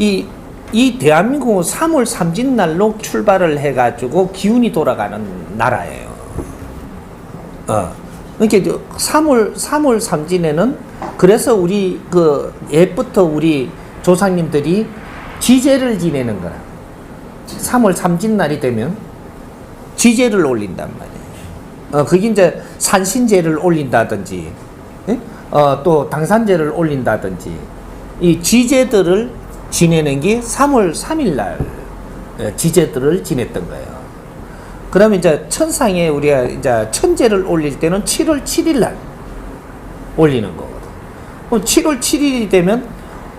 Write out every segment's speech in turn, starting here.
이 대한민국은 3월 삼진날로 출발을 해가지고 기운이 돌아가는 나라예요. 그러니까 3월 삼진에는 그래서 우리 옛부터 우리 조상님들이 지제를 지내는 거라. 3월 삼진날이 되면 지제를 올린단 말이에요. 그게 이제 산신제를 올린다든지, 또 당산제를 올린다든지, 이 지제들을 지내는 게 3월 3일날 지제들을 지냈던 거예요. 그러면 이제 천상에 우리가 이제 천제를 올릴 때는 7월 7일날 올리는 거거든. 7월 7일이 되면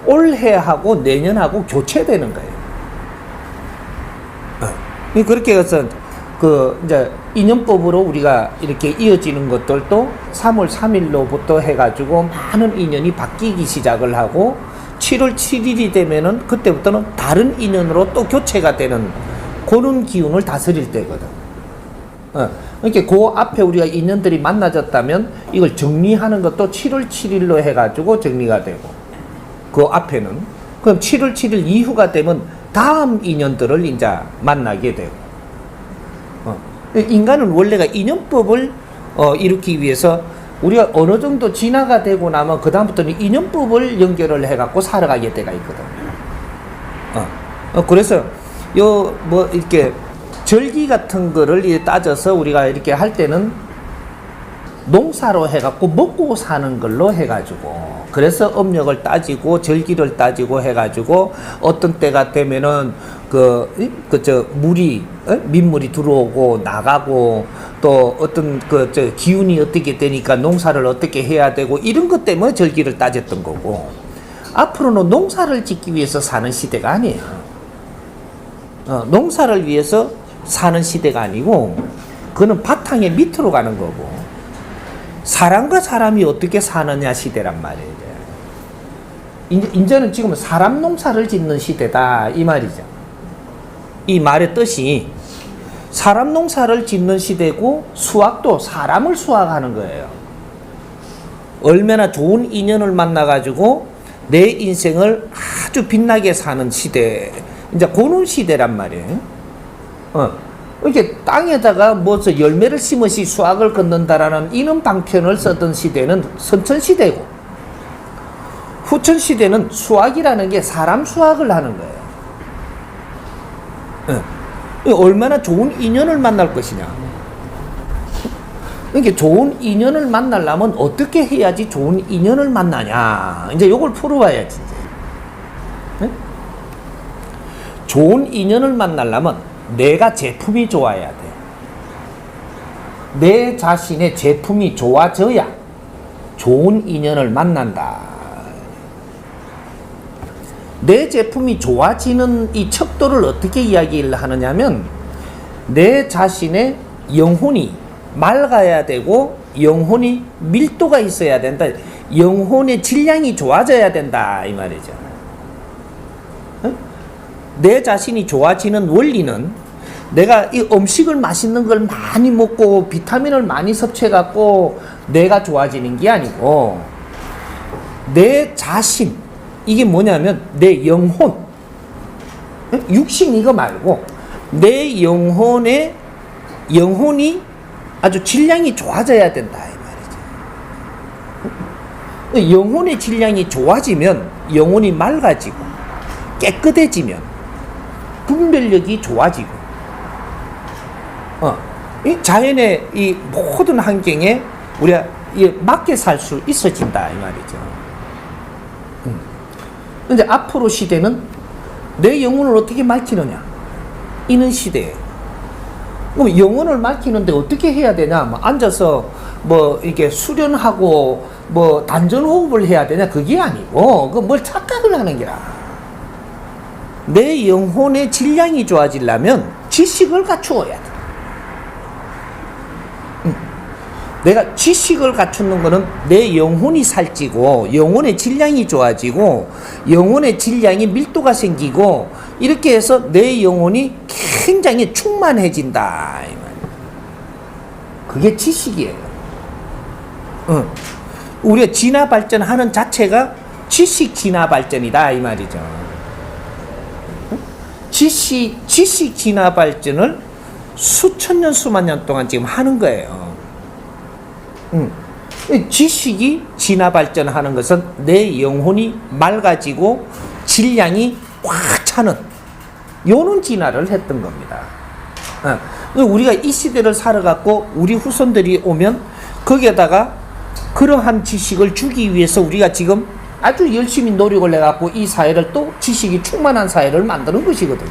올해하고 내년하고 교체되는 거예요. 그렇게 해서 이제 인연법으로 우리가 이렇게 이어지는 것들도 3월 3일로부터 해가지고 많은 인연이 바뀌기 시작을 하고 7월 7일이 되면은 그때부터는 다른 인연으로 또 교체가 되는 그런 기운을 다스릴 때거든. 그러니까 그 앞에 우리가 인연들이 만나졌다면 이걸 정리하는 것도 7월 7일로 해가지고 정리가 되고, 그 앞에는 그럼 7월 7일 이후가 되면 다음 인연들을 이제 만나게 되고, 인간은 원래가 인연법을 이루기 위해서 우리가 어느 정도 진화가 되고 나면 그 다음부터는 인연법을 연결을 해갖고 살아가게 돼가 있거든. 그래서 이렇게 절기 같은 거를 따져서 우리가 이렇게 할 때는 농사로 해갖고 먹고 사는 걸로 해가지고, 그래서 음력을 따지고 절기를 따지고 해가지고 어떤 때가 되면은 민물이 들어오고 나가고, 또 어떤 기운이 어떻게 되니까 농사를 어떻게 해야 되고, 이런 것 때문에 절기를 따졌던 거고, 앞으로는 농사를 짓기 위해서 사는 시대가 아니에요. 농사를 위해서 사는 시대가 아니고, 그는 바탕에 밑으로 가는 거고, 사람과 사람이 어떻게 사느냐 시대란 말이에요. 이제는 지금 사람 농사를 짓는 시대다 이 말이죠. 이 말의 뜻이 사람 농사를 짓는 시대고, 수학도 사람을 수학하는 거예요. 얼마나 좋은 인연을 만나가지고 내 인생을 아주 빛나게 사는 시대, 이제 그런 시대란 말이에요. 이렇게 땅에다가 무슨 열매를 심으시 수확을 걷는다라는 이런 방편을 쓰던 시대는 선천시대고, 후천시대는 수학이라는 게 사람 수학을 하는 거예요. 얼마나 좋은 인연을 만날 것이냐. 그러니까 좋은 인연을 만나려면 어떻게 해야지 좋은 인연을 만나냐. 이제 요걸 풀어봐야지. 좋은 인연을 만나려면 내가 제품이 좋아야 돼. 내 자신의 제품이 좋아져야 좋은 인연을 만난다. 내 제품이 좋아지는 이 척도를 어떻게 이야기를 하느냐면, 내 자신의 영혼이 맑아야 되고 영혼이 밀도가 있어야 된다. 영혼의 질량이 좋아져야 된다 이 말이죠. 내 자신이 좋아지는 원리는, 내가 이 음식을 맛있는 걸 많이 먹고 비타민을 많이 섭취해갖고 내가 좋아지는 게 아니고, 내 자신, 이게 뭐냐면 내 영혼, 육신 이거 말고 내 영혼이 아주 질량이 좋아져야 된다 이 말이죠. 영혼의 질량이 좋아지면 영혼이 맑아지고 깨끗해지면 분별력이 좋아지고, 이 자연의 이 모든 환경에 우리가 맞게 살 수 있어진다 이 말이죠. 근데 앞으로 시대는 내 영혼을 어떻게 밝히느냐 이는 시대예요. 그럼 영혼을 밝히는데 어떻게 해야 되냐? 앉아서 이렇게 수련하고 단전호흡을 해야 되냐? 그게 아니고 뭘 착각을 하는 게라. 내 영혼의 질량이 좋아지려면 지식을 갖추어야 돼. 내가 지식을 갖추는 거는 내 영혼이 살찌고 영혼의 질량이 좋아지고 영혼의 질량이 밀도가 생기고, 이렇게 해서 내 영혼이 굉장히 충만해진다 이 말이에요. 그게 지식이에요. 우리가 진화 발전하는 자체가 지식 진화 발전이다 이 말이죠. 지식 진화 발전을 수천 년, 수만 년 동안 지금 하는 거예요. 지식이 진화 발전하는 것은 내 영혼이 맑아지고 질량이 꽉 차는 요런 진화를 했던 겁니다. 우리가 이 시대를 살아갔고 우리 후손들이 오면 거기에다가 그러한 지식을 주기 위해서 우리가 지금 아주 열심히 노력을 해갖고 이 사회를 또 지식이 충만한 사회를 만드는 것이거든요.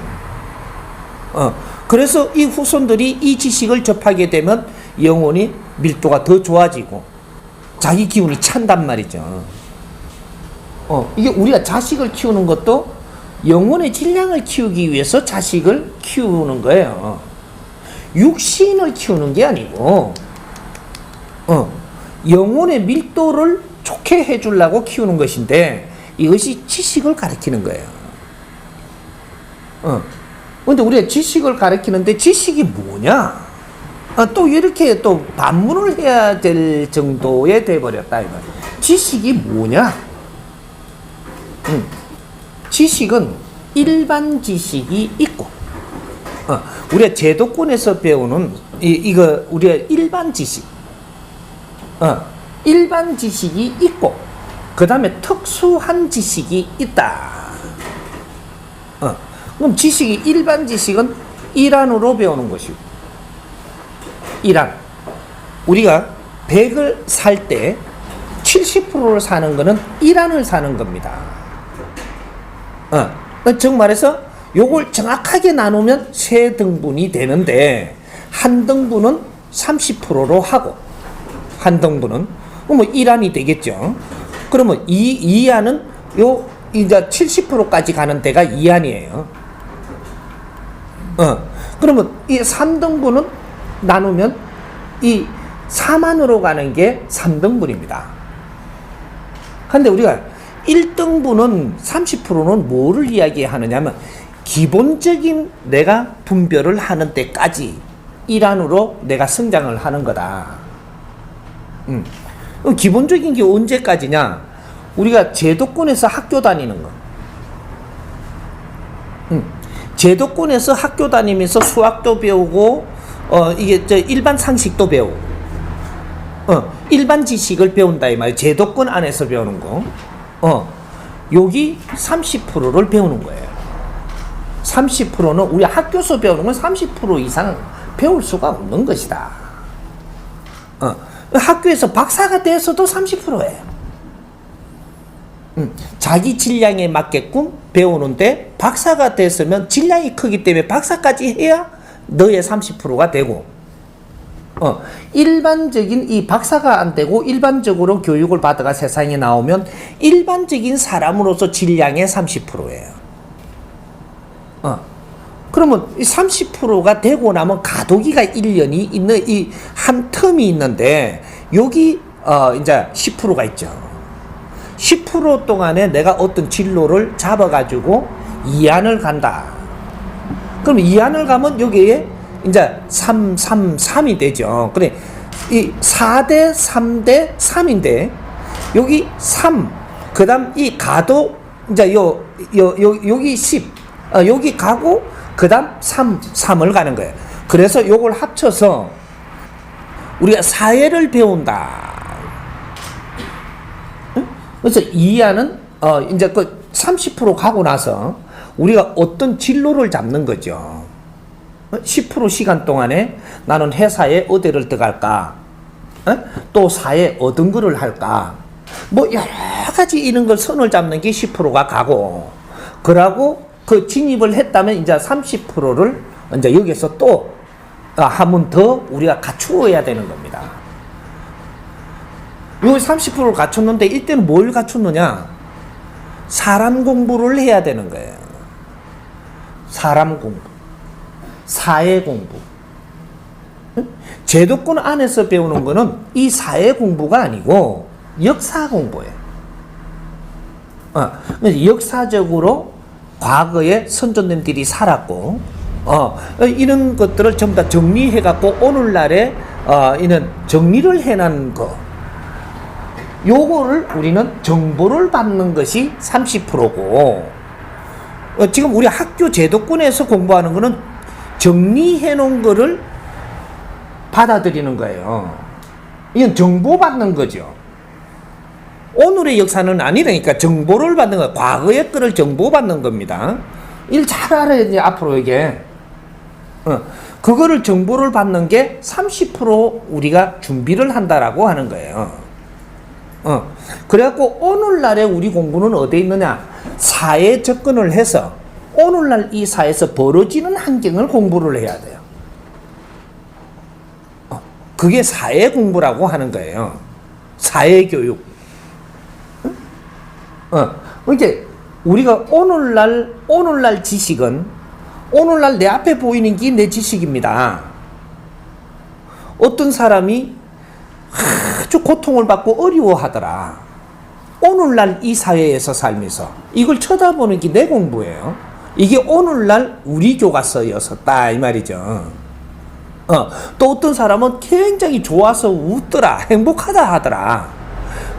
그래서 이 후손들이 이 지식을 접하게 되면 영혼이 밀도가 더 좋아지고 자기 기운이 찬단 말이죠. 이게 우리가 자식을 키우는 것도 영혼의 질량을 키우기 위해서 자식을 키우는 거예요. 육신을 키우는 게 아니고 영혼의 밀도를 좋게 해주려고 키우는 것인데 이것이 지식을 가르치는 거예요. 근데 우리가 지식을 가르치는데 지식이 뭐냐? 또 이렇게 또 반문을 해야 될 정도에 돼버렸다. 지식이 뭐냐? 지식은 일반 지식이 있고, 우리가 제도권에서 배우는 이거 우리가 일반 지식, 일반 지식이 있고, 그 다음에 특수한 지식이 있다. 그럼 지식이 일반 지식은 일안으로 배우는 것이고, 일안. 우리가 100을 살 때 70%를 사는 거는 일안을 사는 겁니다. 즉 말해서 요걸 정확하게 나누면 세 등분이 되는데 한 등분은 30%로 하고 한 등분은 뭐 일안이 되겠죠. 그러면 이안은 요 이제 70%까지 가는 데가 이안이에요. 그러면 이 3등분은 나누면 이 4만으로 가는 게 3등분입니다. 근데 우리가 1등분은 30%는 뭐를 이야기하느냐면 기본적인 내가 분별을 하는 때까지 일안으로 내가 성장을 하는 거다. 기본적인 게 언제까지냐? 우리가 제도권에서 학교 다니는 거. 제도권에서 학교 다니면서 수학도 배우고 이게 일반 상식도 배우고 일반 지식을 배운다 이 말이에요. 제도권 안에서 배우는 거. 여기 30%를 배우는 거예요. 30%는 우리 학교에서 배우는 건 30% 이상 배울 수가 없는 것이다. 학교에서 박사가 돼서도 30%예요. 자기 질량에 맞게끔 배우는데 박사가 됐으면 질량이 크기 때문에 박사까지 해야 너의 30%가 되고 일반적인 이 박사가 안 되고 일반적으로 교육을 받아가 세상에 나오면 일반적인 사람으로서 질량의 30%예요. 그러면 이 30%가 되고 나면 가도기가 1년이 있는 이 한 텀이 있는데 여기 이제 10%가 있죠. 10% 동안에 내가 어떤 진로를 잡아가지고 이안을 간다. 그럼 이안을 가면 여기에 이제 3이 되죠. 그래, 이 4대 3대 3인데, 여기 3, 그 다음 이 가도, 이제 여기 10, 여기 가고, 그 다음 3을 가는 거예요. 그래서 요걸 합쳐서 우리가 사회를 배운다. 그래서 이하는 이제 그 30% 가고 나서 우리가 어떤 진로를 잡는 거죠. 10% 시간 동안에 나는 회사에 어디를 들어갈까? 또 사회에 어떤 거를 할까? 뭐 여러 가지 이런 걸 선을 잡는 게 10%가 가고, 그러고 그 진입을 했다면 이제 30%를 이제 여기서 또 한 번 더 우리가 갖추어야 되는 겁니다. 요 30%를 갖췄는데 이때는 뭘 갖췄느냐? 사람 공부를 해야 되는 거예요. 사람 공부, 사회 공부. 제도권 안에서 배우는 거는 이 사회 공부가 아니고 역사 공부예요. 역사적으로 과거에 선조님들이 살았고, 이런 것들을 전부 다 정리해갖고 오늘날에 이는 정리를 해놓은 거. 요거를 우리는 정보를 받는 것이 30%고, 지금 우리 학교 제도권에서 공부하는 거는 정리해 놓은 거를 받아들이는 거예요. 이건 정보받는 거죠. 오늘의 역사는 아니라니까 정보를 받는 거야. 과거의 거를 정보받는 겁니다. 일 잘 알아야지 앞으로 이게. 그거를 정보를 받는 게 30% 우리가 준비를 한다라고 하는 거예요. 그래갖고 오늘날의 우리 공부는 어디에 있느냐? 사회에 접근을 해서 오늘날 이 사회에서 벌어지는 환경을 공부를 해야 돼요. 그게 사회 공부라고 하는 거예요. 사회 교육. 이제 우리가 오늘날 지식은 오늘날 내 앞에 보이는 게 내 지식입니다. 어떤 사람이 아주 고통을 받고 어려워하더라. 오늘날 이 사회에서 살면서 이걸 쳐다보는 게 내 공부예요. 이게 오늘날 우리 교과서였었다 이 말이죠. 또 어떤 사람은 굉장히 좋아서 웃더라, 행복하다 하더라.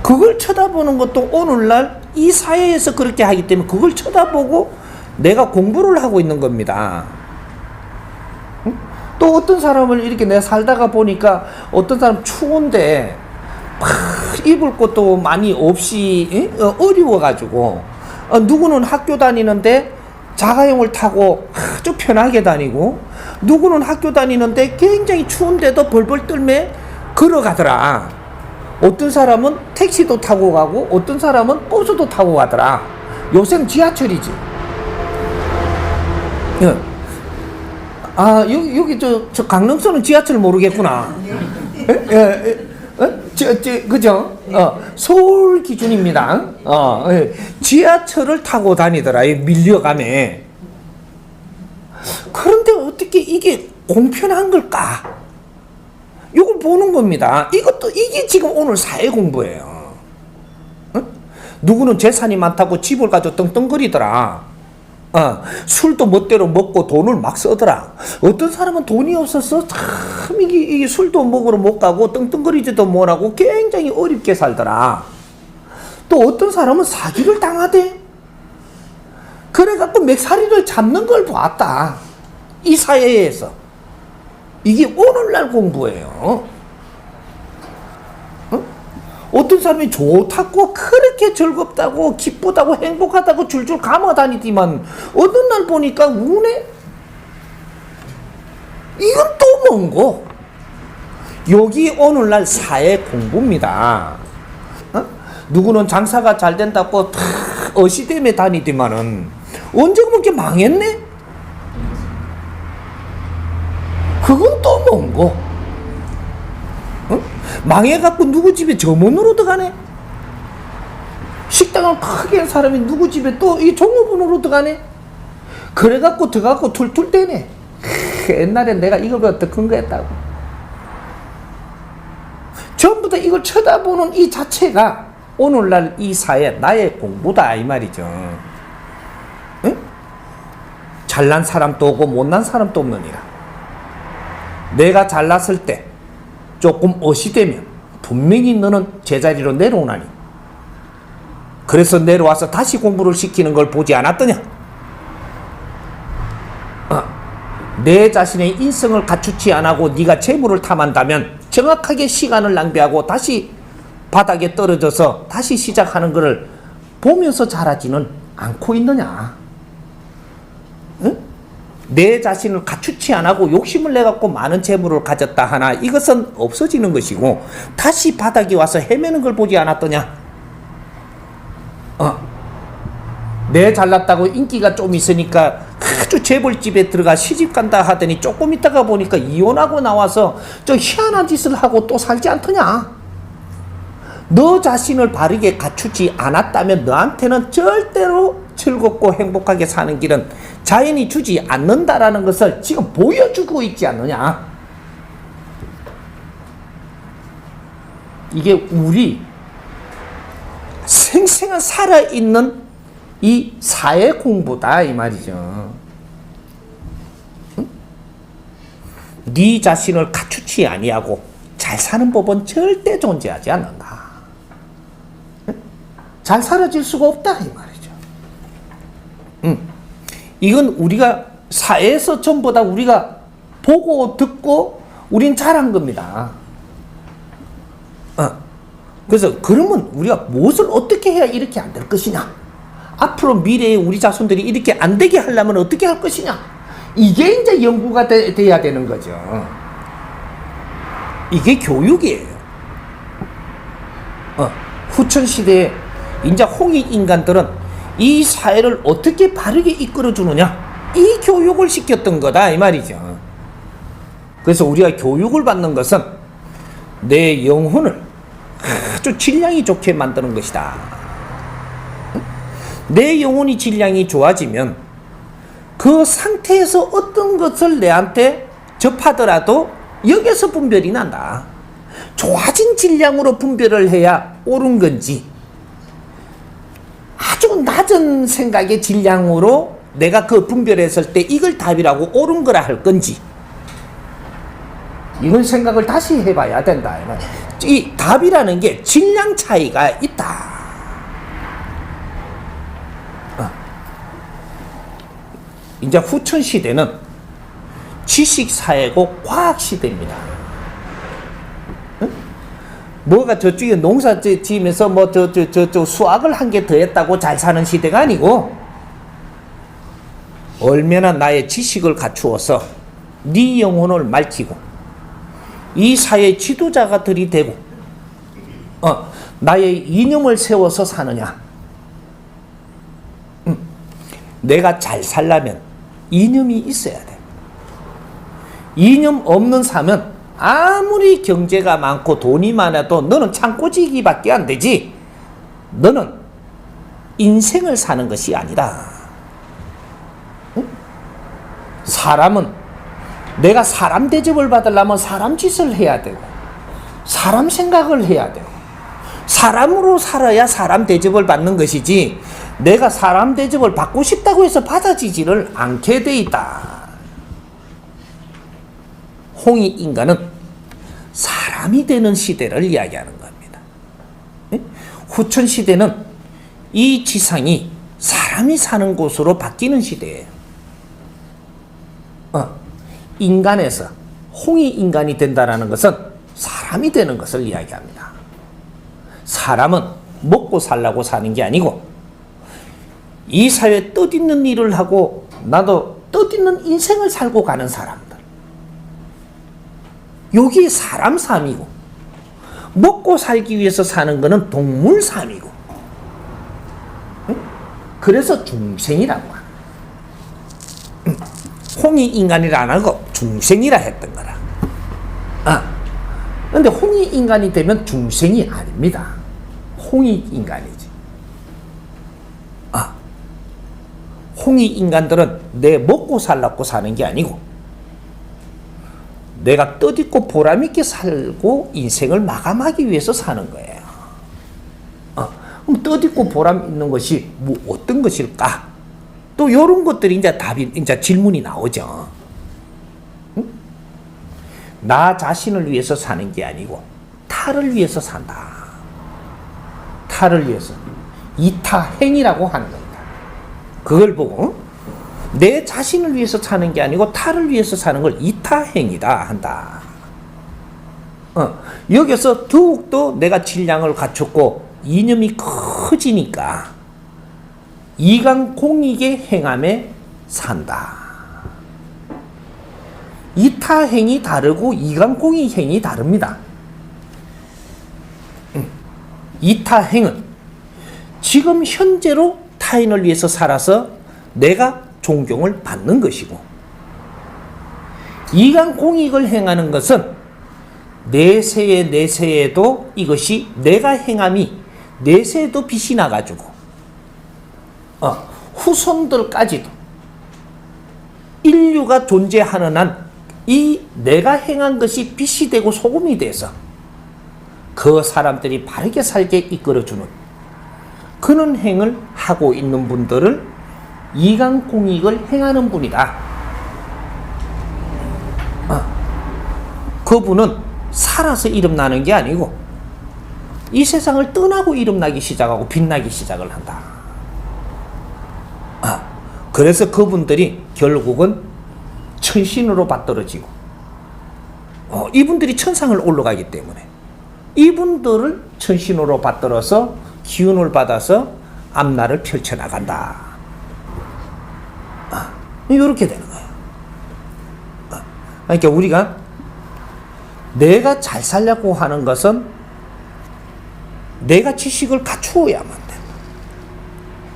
그걸 쳐다보는 것도 오늘날 이 사회에서 그렇게 하기 때문에 그걸 쳐다보고 내가 공부를 하고 있는 겁니다. 또 어떤 사람을 이렇게 내가 살다가 보니까 어떤 사람 추운데 입을 것도 많이 없이 어려워가지고 누구는 학교 다니는데 자가용을 타고 아주 편하게 다니고 누구는 학교 다니는데 굉장히 추운데도 벌벌 떨며 걸어가더라. 어떤 사람은 택시도 타고 가고 어떤 사람은 버스도 타고 가더라. 요새는 지하철이지. 여기 저 강릉서는 지하철 모르겠구나. 그죠? 서울 기준입니다. 지하철을 타고 다니더라. 밀려가네. 그런데 어떻게 이게 공평한 걸까? 이걸 보는 겁니다. 이게 지금 오늘 사회 공부예요. 누구는 재산이 많다고 집을 가지고 떵떵거리더라. 술도 멋대로 먹고 돈을 막 쓰더라. 어떤 사람은 돈이 없어서 참 이게 술도 먹으러 못 가고 떵떵거리지도 못하고 굉장히 어렵게 살더라. 또 어떤 사람은 사기를 당하대. 그래갖고 맥살이를 잡는 걸 봤다. 이 사회에서. 이게 오늘날 공부예요. 어떤 사람이 좋다고 그렇게 즐겁다고 기쁘다고 행복하다고 줄줄 감아 다니지만 어느 날 보니까 우네? 이건 또 뭔고? 여기 오늘날 사회 공부입니다. 누구는 장사가 잘 된다고 어시대며 다니지만은 언제 그렇게 망했네? 그건 또 뭔고? 망해갖고 누구 집에 점원으로 들어가네? 식당을 크게 한 사람이 누구 집에 또 이 종업원으로 들어가네? 그래갖고 들어가고 툴툴대네. 옛날엔 내가 이걸 배웠다 큰 거 했다고. 전부 다 이걸 쳐다보는 이 자체가 오늘날 이 사회 나의 공부다 이 말이죠. 응? 잘난 사람도 없고 못난 사람도 없느니라. 내가 잘났을 때 조금 어시되면 분명히 너는 제자리로 내려오나니. 그래서 내려와서 다시 공부를 시키는 걸 보지 않았더냐? 내 자신의 인성을 갖추지 않고 네가 재물을 탐한다면 정확하게 시간을 낭비하고 다시 바닥에 떨어져서 다시 시작하는 것을 보면서 잘하지는 않고 있느냐? 응? 내 자신을 갖추지 않고 욕심을 내갖고 많은 재물을 가졌다 하나 이것은 없어지는 것이고 다시 바닥에 와서 헤매는 걸 보지 않았더냐? 내 잘났다고 인기가 좀 있으니까 아주 재벌집에 들어가 시집간다 하더니 조금 있다가 보니까 이혼하고 나와서 저 희한한 짓을 하고 또 살지 않더냐? 너 자신을 바르게 갖추지 않았다면 너한테는 절대로 즐겁고 행복하게 사는 길은 자연이 주지 않는다라는 것을 지금 보여주고 있지 않느냐? 이게 우리 생생한 살아있는 이 사회 공부다 이 말이죠. 응? 네 자신을 갖추지 아니하고 잘 사는 법은 절대 존재하지 않는다. 응? 잘 살아질 수가 없다 이 말이죠. 응. 이건 우리가 사회에서 전부 다 우리가 보고 듣고 우린 잘한 겁니다. 그래서 그러면 우리가 무엇을 어떻게 해야 이렇게 안 될 것이냐? 앞으로 미래에 우리 자손들이 이렇게 안 되게 하려면 어떻게 할 것이냐? 이게 이제 연구가 돼야 되는 거죠. 이게 교육이에요. 후천시대에 이제 홍익 인간들은 이 사회를 어떻게 바르게 이끌어주느냐, 이 교육을 시켰던 거다 이 말이죠. 그래서 우리가 교육을 받는 것은 내 영혼을 아주 질량이 좋게 만드는 것이다. 내 영혼이 질량이 좋아지면 그 상태에서 어떤 것을 내한테 접하더라도 여기서 분별이 난다. 좋아진 질량으로 분별을 해야 옳은 건지, 아주 낮은 생각의 질량으로 내가 그 분별했을 때 이걸 답이라고 옳은 거라 할 건지, 이건 생각을 다시 해봐야 된다. 이 답이라는 게 질량 차이가 있다. 이제 후천시대는 지식사회고 과학시대입니다. 뭐가 저쪽에 농사 지으면서 뭐 수학을 한 개 더 했다고 잘 사는 시대가 아니고, 얼마나 나의 지식을 갖추어서 네 영혼을 맑히고 이 사회 지도자가 들이대고 나의 이념을 세워서 사느냐. 내가 잘 살려면 이념이 있어야 돼. 이념 없는 삶은 아무리 경제가 많고 돈이 많아도 너는 창고지기밖에 안 되지, 너는 인생을 사는 것이 아니다. 사람은 내가 사람 대접을 받으려면 사람 짓을 해야 되고 사람 생각을 해야 되고 사람으로 살아야 사람 대접을 받는 것이지, 내가 사람 대접을 받고 싶다고 해서 받아지지를 않게 돼 있다. 홍익 인간은 사람이 되는 시대를 이야기하는 겁니다. 후천 시대는 이 지상이 사람이 사는 곳으로 바뀌는 시대예요. 인간에서 홍익 인간이 된다는 것은 사람이 되는 것을 이야기합니다. 사람은 먹고 살라고 사는 게 아니고 이 사회에 뜻있는 일을 하고 나도 뜻있는 인생을 살고 가는 사람들, 여기 사람 삶이고, 먹고 살기 위해서 사는 것은 동물 삶이고, 그래서 중생이라고 하는, 홍익 인간이라 안 하고 중생이라 했던 거라. 근데 홍익 인간이 되면 중생이 아닙니다. 홍익 인간이지. 홍익 인간들은 내 먹고 살라고 사는 게 아니고 내가 뜻있고 보람있게 살고 인생을 마감하기 위해서 사는 거예요. 그럼 뜻있고 보람 있는 것이 뭐 어떤 것일까? 또 이런 것들이 이제 질문이 나오죠. 나 자신을 위해서 사는 게 아니고 타를 위해서 산다. 타를 위해서. 이타행이라고 하는 겁니다. 그걸 보고 내 자신을 위해서 사는 게 아니고 타를 위해서 사는 걸 이타행이다 한다. 여기서 더욱더 내가 질량을 갖췄고 이념이 커지니까 이강공익의 행함에 산다. 이타행이 다르고 이강공익 행이 다릅니다. 이타행은 지금 현재로 타인을 위해서 살아서 내가 존경을 받는 것이고, 이강공익을 행하는 것은 내세에도 이것이 내가 행함이 내세에도 빛이 나가지고 후손들까지도 인류가 존재하는 한 이 내가 행한 것이 빛이 되고 소금이 돼서 그 사람들이 바르게 살게 이끌어주는 그런 행을 하고 있는 분들을 이강공익을 행하는 분이다. 그분은 살아서 이름나는 게 아니고 이 세상을 떠나고 이름나기 시작하고 빛나기 시작을 한다. 그래서 그분들이 결국은 천신으로 받들어지고 이분들이 천상을 올라가기 때문에 이분들을 천신으로 받들어서 기운을 받아서 앞날을 펼쳐나간다. 이렇게 되는 거예요. 그러니까 우리가 내가 잘 살려고 하는 것은 내가 지식을 갖추어야만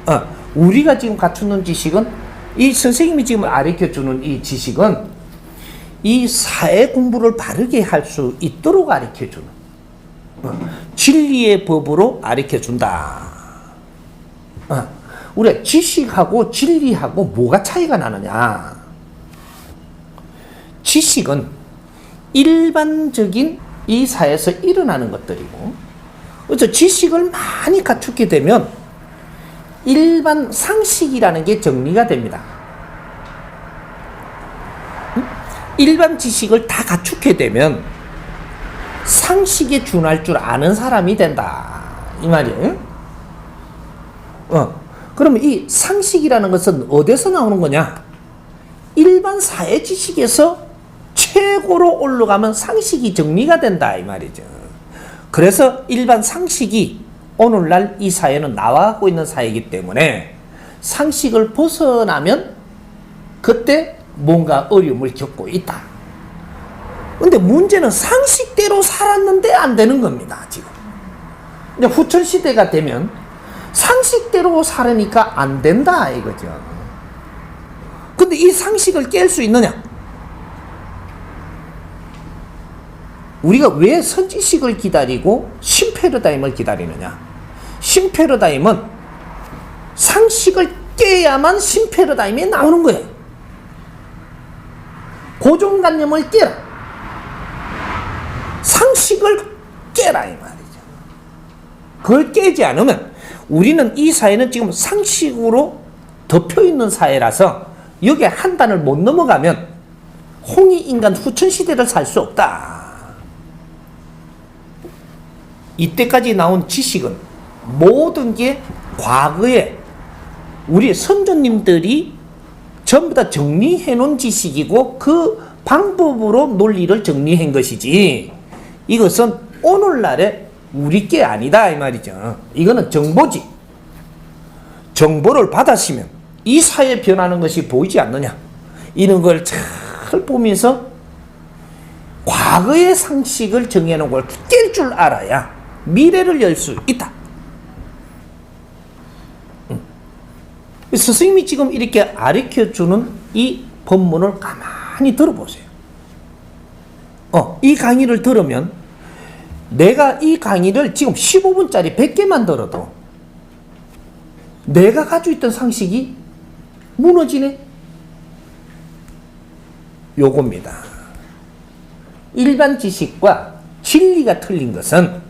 된다. 우리가 지금 갖추는 지식은 이 선생님이 지금 가르쳐주는 이 지식은 이 사회 공부를 바르게 할 수 있도록 가르쳐주는 진리의 법으로 가르쳐준다. 우리가 지식하고 진리하고 뭐가 차이가 나느냐? 지식은 일반적인 이 사회에서 일어나는 것들이고, 그래서 지식을 많이 갖추게 되면 일반 상식이라는 게 정리가 됩니다. 일반 지식을 다 갖추게 되면 상식에 준할 줄 아는 사람이 된다. 이 말이에요. 그러면 이 상식이라는 것은 어디서 나오는 거냐? 일반 사회 지식에서 최고로 올라가면 상식이 정리가 된다. 이 말이죠. 그래서 일반 상식이 오늘날 이 사회는 나와가고 있는 사회이기 때문에 상식을 벗어나면 그때 뭔가 어려움을 겪고 있다. 근데 문제는 상식대로 살았는데 안 되는 겁니다, 지금. 근데 후천시대가 되면 상식대로 살으니까 안 된다, 이거죠. 근데 이 상식을 깰 수 있느냐? 우리가 왜 선지식을 기다리고 신패러다임을 기다리느냐? 신패러다임은 상식을 깨야만 신패러다임이 나오는 거예요. 고정관념을 깨라. 상식을 깨라, 이 말이죠. 그걸 깨지 않으면 우리는 이 사회는 지금 상식으로 덮여있는 사회라서 여기에 한 단을 못 넘어가면 홍익인간 후천시대를 살 수 없다. 이때까지 나온 지식은 모든 게 과거에 우리 선조님들이 전부 다 정리해 놓은 지식이고 그 방법으로 논리를 정리한 것이지 이것은 오늘날의 우리 게 아니다, 이 말이죠. 이거는 정보지. 정보를 받았으면 이 사회 변하는 것이 보이지 않느냐, 이런 걸 잘 보면서 과거의 상식을 정해놓은 걸 깰 줄 알아야 미래를 열 수 있다. 스승님이 지금 이렇게 가르쳐주는 이 법문을 가만히 들어보세요. 이 강의를 들으면 내가 이 강의를 지금 15분짜리 100개만 들어도 내가 가지고 있던 상식이 무너지네? 요겁니다. 일반 지식과 진리가 틀린 것은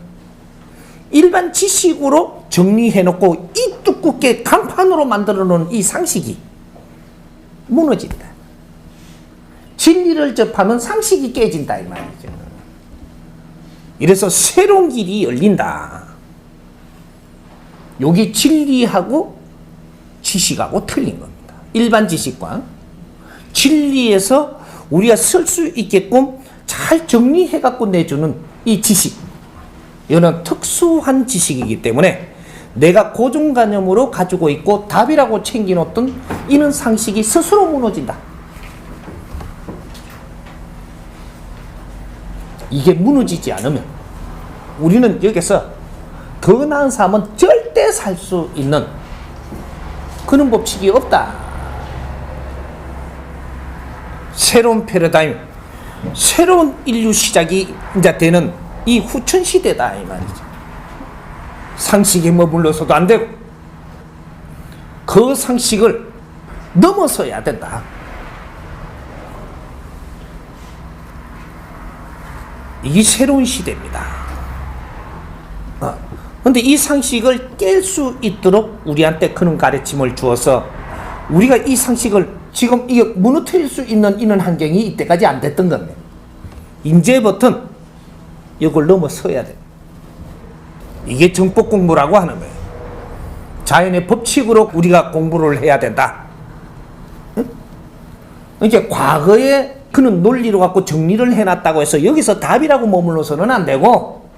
일반 지식으로 정리해놓고 이 두껍게 강판으로 만들어놓은 이 상식이 무너진다. 진리를 접하면 상식이 깨진다, 이 말이죠. 이래서 새로운 길이 열린다. 여기 진리하고 지식하고 틀린 겁니다. 일반 지식과 진리에서 우리가 쓸 수 있게끔 잘 정리해갖고 내주는 이 지식, 이는 특수한 지식이기 때문에 내가 고정관념으로 가지고 있고 답이라고 챙겨놓던 이는 상식이 스스로 무너진다. 이게 무너지지 않으면 우리는 여기서 더 나은 삶은 절대 살 수 있는 그런 법칙이 없다. 새로운 패러다임, 새로운 인류 시작이 이제 되는 이 후천시대다, 이 말이죠. 상식에 머물러서도 안 되고 그 상식을 넘어서야 된다. 이게 새로운 시대입니다. 근데 이 상식을 깰 수 있도록 우리한테 그런 가르침을 주어서 우리가 이 상식을 지금 이게 무너뜨릴 수 있는 이런 환경이 이때까지 안 됐던 겁니다. 이제부터는 이걸 넘어서야 돼. 이게 정법 공부라고 하는 거예요. 자연의 법칙으로 우리가 공부를 해야 된다. 이제 과거에 그는 논리로 갖고 정리를 해놨다고 해서 여기서 답이라고 머물러서는 안 되고,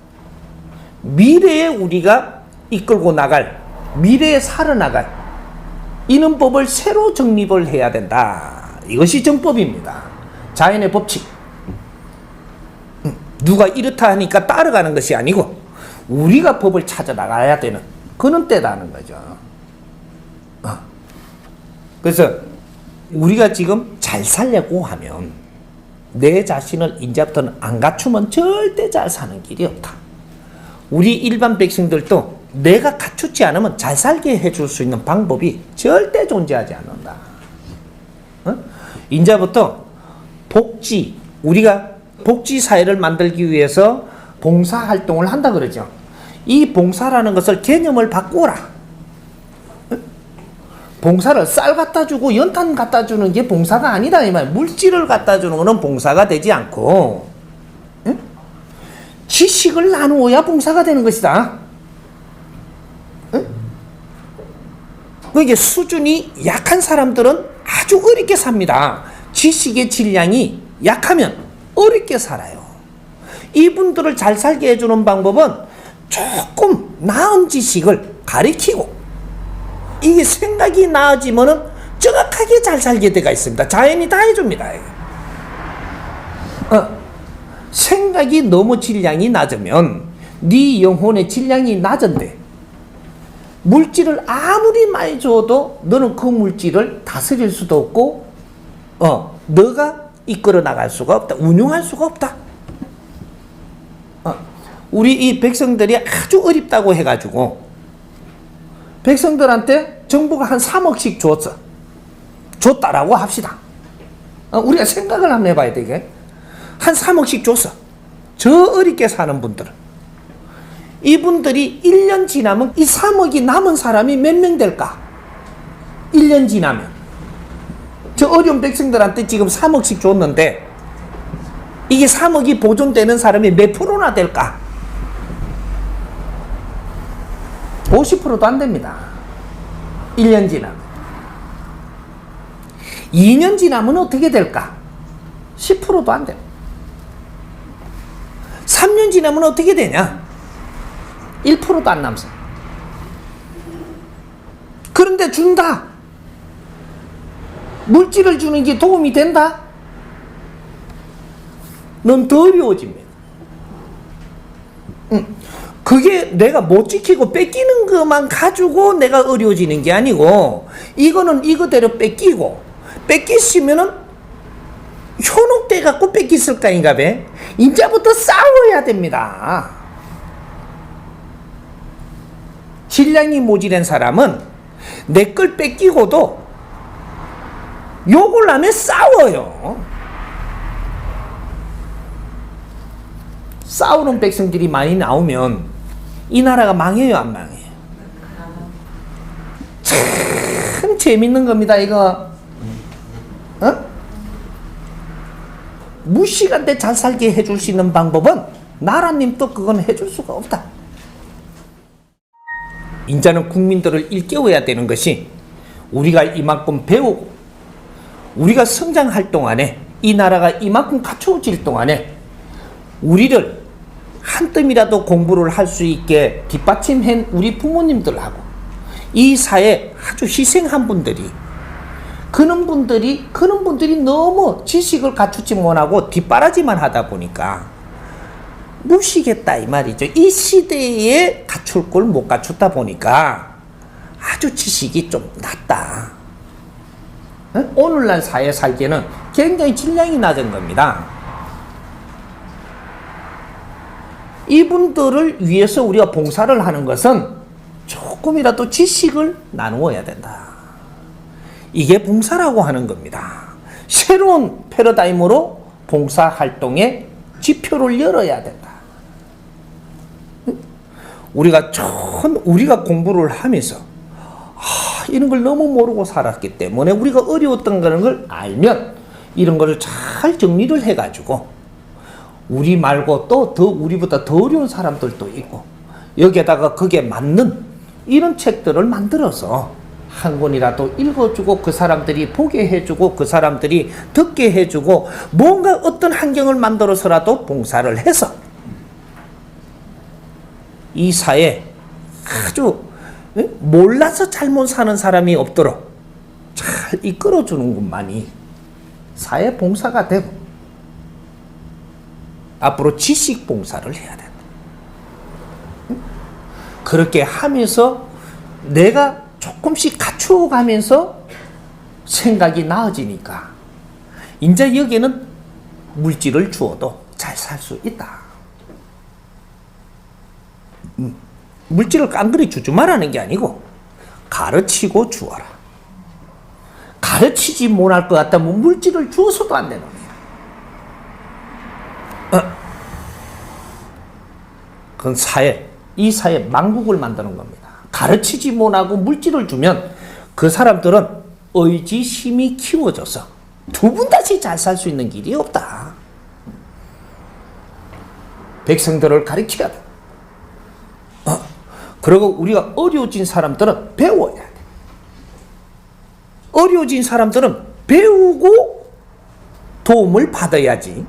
미래에 우리가 이끌고 나갈, 미래에 살아나갈 이런 법을 새로 정립을 해야 된다. 이것이 정법입니다. 자연의 법칙. 누가 이렇다 하니까 따라가는 것이 아니고 우리가 법을 찾아 나가야 되는 그런 때라는 거죠. 그래서 우리가 지금 잘 살려고 하면 내 자신을 이제부터는 안 갖추면 절대 잘 사는 길이 없다. 우리 일반 백성들도 내가 갖추지 않으면 잘 살게 해줄 수 있는 방법이 절대 존재하지 않는다. 이제부터 복지, 우리가 복지 사회를 만들기 위해서 봉사 활동을 한다 그러죠. 이 봉사라는 것을 개념을 바꾸어라. 봉사를 쌀 갖다 주고 연탄 갖다 주는 게 봉사가 아니다 이 말. 물질을 갖다 주는 것은 봉사가 되지 않고, 지식을 나누어야 봉사가 되는 것이다. 그러니까 수준이 약한 사람들은 아주 어렵게 삽니다. 지식의 질량이 약하면 어렵게 살아요. 이분들을 잘 살게 해주는 방법은 조금 나은 지식을 가르치고, 이게 생각이 나아지면은 정확하게 잘 살게 돼가 있습니다. 자연이 다 해줍니다. 생각이 너무 질량이 낮으면 네 영혼의 질량이 낮은데 물질을 아무리 많이 줘도 너는 그 물질을 다스릴 수도 없고 너가 이끌어 나갈 수가 없다. 운용할 수가 없다. 우리 이 백성들이 아주 어렵다고 해가지고 백성들한테 정부가 한 3억씩 줬다라고 합시다. 우리가 생각을 한번 해봐야 되게. 한 3억씩 줬어. 저 어렵게 사는 분들은. 이분들이 1년 지나면 이 3억이 남은 사람이 몇 명 될까? 1년 지나면. 저 어려운 백성들한테 지금 3억씩 줬는데 이게 3억이 보존되는 사람이 몇 프로나 될까? 50%도 안 됩니다. 1년 지나면. 2년 지나면 어떻게 될까? 10%도 안 돼. 3년 지나면 어떻게 되냐? 1%도 안 남습니다. 그런데 준다. 물질을 주는 게 도움이 된다? 넌 더 어려워집니다. 그게 내가 못 지키고 뺏기는 것만 가지고 내가 어려워지는 게 아니고, 이거는 이거대로 뺏기고, 뺏기시면은 현혹돼 갖고 뺏겼을 까인가 봐. 이제부터 싸워야 됩니다. 질량이 모자란 사람은 내 걸 뺏기고도 욕을 하면 싸워요. 싸우는 백성들이 많이 나오면 이 나라가 망해요, 안 망해요? 참 재밌는 겁니다, 이거. 무시간대 잘 살게 해줄 수 있는 방법은 나라님도 그건 해줄 수가 없다. 이제는 국민들을 일깨워야 되는 것이, 우리가 이만큼 배우고 우리가 성장할 동안에, 이 나라가 이만큼 갖춰질 동안에 우리를 한 뜸이라도 공부를 할 수 있게 뒷받침한 우리 부모님들하고 이 사회 아주 희생한 분들이, 그런 분들이 너무 지식을 갖추지 못하고 뒷바라지만 하다 보니까 무시겠다 이 말이죠. 이 시대에 갖출 걸 못 갖췄다 보니까 아주 지식이 좀 낮다. 오늘날 사회 살기에는 굉장히 질량이 낮은 겁니다. 이분들을 위해서 우리가 봉사를 하는 것은 조금이라도 지식을 나누어야 된다. 이게 봉사라고 하는 겁니다. 새로운 패러다임으로 봉사활동의 지표를 열어야 된다. 우리가 공부를 하면서 이런 걸 너무 모르고 살았기 때문에 우리가 어려웠던 걸 알면 이런 거를 잘 정리를 해가지고 우리 말고 또 우리보다 더 어려운 사람들도 있고, 여기에다가 그게 맞는 이런 책들을 만들어서 한 권이라도 읽어주고 그 사람들이 보게 해주고 그 사람들이 듣게 해주고 뭔가 어떤 환경을 만들어서라도 봉사를 해서 이 사회 아주 몰라서 잘못 사는 사람이 없도록 잘 이끌어주는 것만이 사회 봉사가 되고 앞으로 지식 봉사를 해야 된다. 그렇게 하면서 내가 조금씩 갖추어가면서 생각이 나아지니까 이제 여기는 물질을 주어도 잘 살 수 있다. 물질을 깡그리 주지 말라는 게 아니고 가르치고 주어라. 가르치지 못할 것 같다면 물질을 주어서도 안 되는 거야. 그건 이 사회 망국을 만드는 겁니다. 가르치지 못하고 물질을 주면 그 사람들은 의지심이 키워져서 두 분 다시 잘 살 수 있는 길이 없다. 백성들을 가르쳐야 돼. 그리고 우리가 어려워진 사람들은 배워야 돼. 어려워진 사람들은 배우고 도움을 받아야지.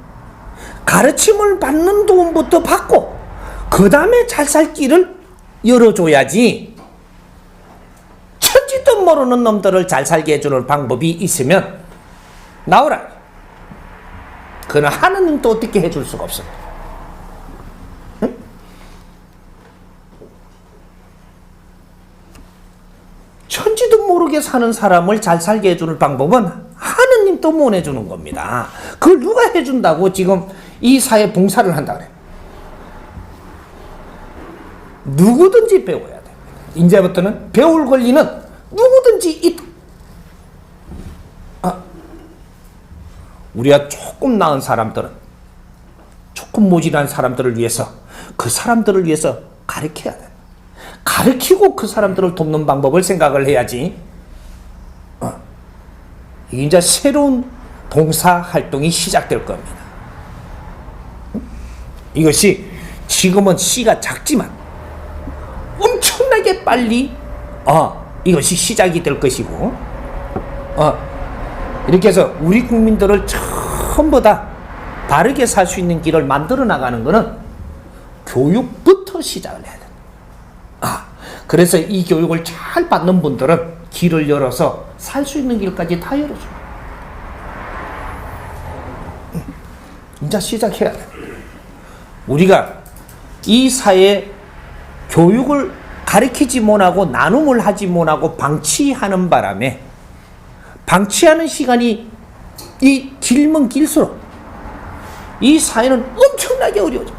가르침을 받는 도움부터 받고 그 다음에 잘 살 길을 열어줘야지. 천지도 모르는 놈들을 잘 살게 해주는 방법이 있으면 나오라. 그는 하느님도 어떻게 해줄 수가 없습니다. 응? 천지도 모르게 사는 사람을 잘 살게 해주는 방법은 하느님도 못 해주는 겁니다. 그걸 누가 해준다고 지금 이 사회 봉사를 한다 그래. 누구든지 배워야 됩니다. 이제부터는 배울 권리는 누구든지 있다. 우리가 조금 나은 사람들은 조금 모질한 사람들을 위해서 그 사람들을 위해서 가르쳐야 돼. 가르치고 그 사람들을 돕는 방법을 생각을 해야지. 이제 새로운 봉사 활동이 시작될 겁니다. 이것이 지금은 씨가 작지만 엄청나게 빨리 이것이 시작이 될 것이고 이렇게 해서 우리 국민들을 전부 다 바르게 살 수 있는 길을 만들어 나가는 것은 교육부터 시작을 해야 된다. 그래서 이 교육을 잘 받는 분들은 길을 열어서 살 수 있는 길까지 다 열어줘요. 이제 시작해야 돼. 우리가 이 사회에 교육을 가르치지 못하고 나눔을 하지 못하고 방치하는 바람에 방치하는 시간이 이 길면 길수록 이 사회는 엄청나게 어려워져.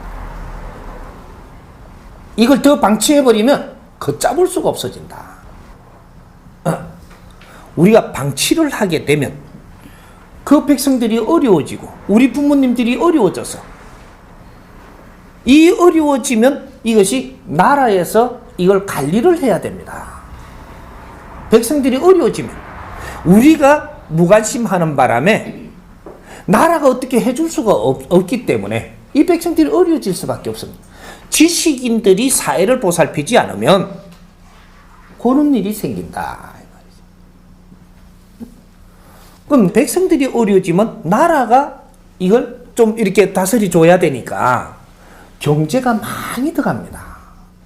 이걸 더 방치해버리면 걷잡을 수가 없어진다. 우리가 방치를 하게 되면 그 백성들이 어려워지고 우리 부모님들이 어려워져서 이 어려워지면 이것이 나라에서 이걸 관리를 해야 됩니다. 백성들이 어려워지면 우리가 무관심하는 바람에 나라가 어떻게 해줄 수가 없기 때문에 이 백성들이 어려워질 수밖에 없습니다. 지식인들이 사회를 보살피지 않으면 그런 일이 생긴다. 그럼 백성들이 어려워지면 나라가 이걸 좀 이렇게 다스려 줘야 되니까 경제가 많이 들어갑니다.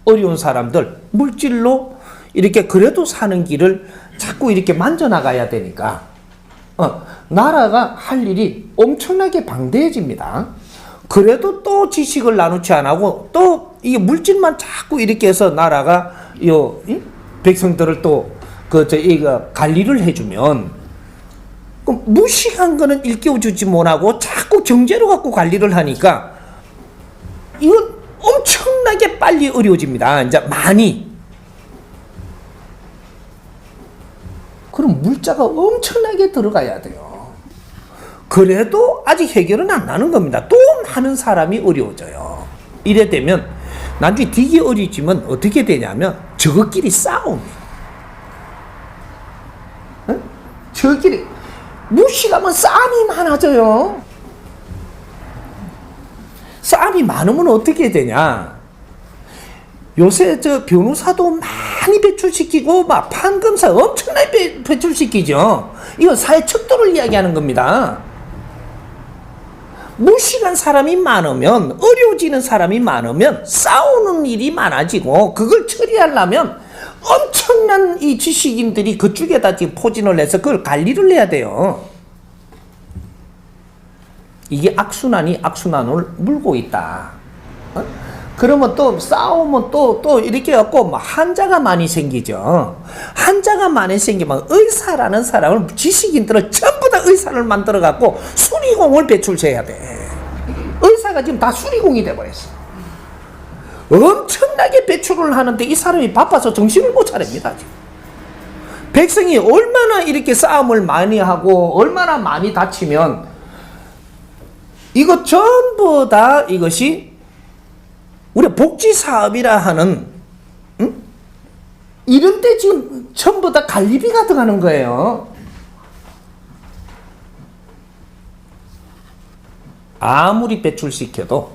어려운 사람들 물질로 이렇게 그래도 사는 길을 자꾸 이렇게 만져나가야 되니까 나라가 할 일이 엄청나게 방대해집니다. 그래도 또 지식을 나누지 안 하고 또 이게 물질만 자꾸 이렇게 해서 나라가 백성들을 또 관리를 해주면 그럼 무식한 거는 일깨워주지 못하고 자꾸 경제로 갖고 관리를 하니까 이건 엄청나게 빨리 어려워집니다. 이제 많이. 그럼 물자가 엄청나게 들어가야 돼요. 그래도 아직 해결은 안 나는 겁니다. 또 많은 사람이 어려워져요. 이래 되면 나중에 되게 어려지면 어떻게 되냐면 저것끼리 싸움이에요. 응? 저끼리 무식하면 싸움이 많아져요. 싸움이 많으면 어떻게 되냐? 요새 저 변호사도 많이 배출시키고 막 판검사 엄청나게 배출시키죠. 이건 사회 척도를 이야기하는 겁니다. 무식한 사람이 많으면, 어려워지는 사람이 많으면 싸우는 일이 많아지고, 그걸 처리하려면 엄청난 이 지식인들이 그쪽에다 지금 포진을 해서 그걸 관리를 해야 돼요. 이게 악순환이 악순환을 물고 있다. 그러면 또 싸우면 또 이렇게 해갖고 한자가 많이 생기죠. 한자가 많이 생기면 의사라는 사람을, 지식인들을 전부 다 의사를 만들어갖고 수리공을 배출해야 돼. 의사가 지금 다 수리공이 돼버렸어. 엄청나게 배출을 하는데 이 사람이 바빠서 정신을 못 차립니다. 지금. 백성이 얼마나 이렇게 싸움을 많이 하고 얼마나 많이 다치면 이것 전부 다 이것이 우리 복지사업이라 하는, 이런 데 지금 전부 다 관리비가 들어가는 거예요. 아무리 배출시켜도,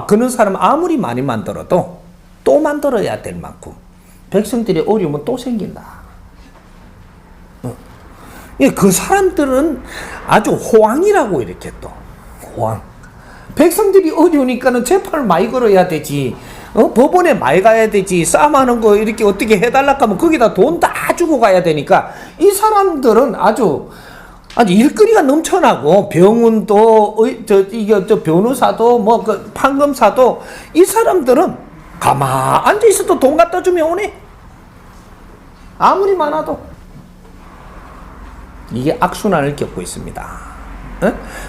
그런 사람 아무리 많이 만들어도 또 만들어야 될 만큼 백성들이 어려우면 또 생긴다. 그 사람들은 아주 호황이라고 이렇게 또, 호황. 백성들이 어려우니까는 재판을 많이 걸어야 되지. 법원에 많이 가야 되지. 싸움하는 거 이렇게 어떻게 해달라고 하면 거기다 돈 다 주고 가야 되니까 이 사람들은 아주 일거리가 넘쳐나고, 병원도, 변호사도, 그 판검사도, 이 사람들은 가만 앉아있어도 돈 갖다 주면 오네. 아무리 많아도. 이게 악순환을 겪고 있습니다.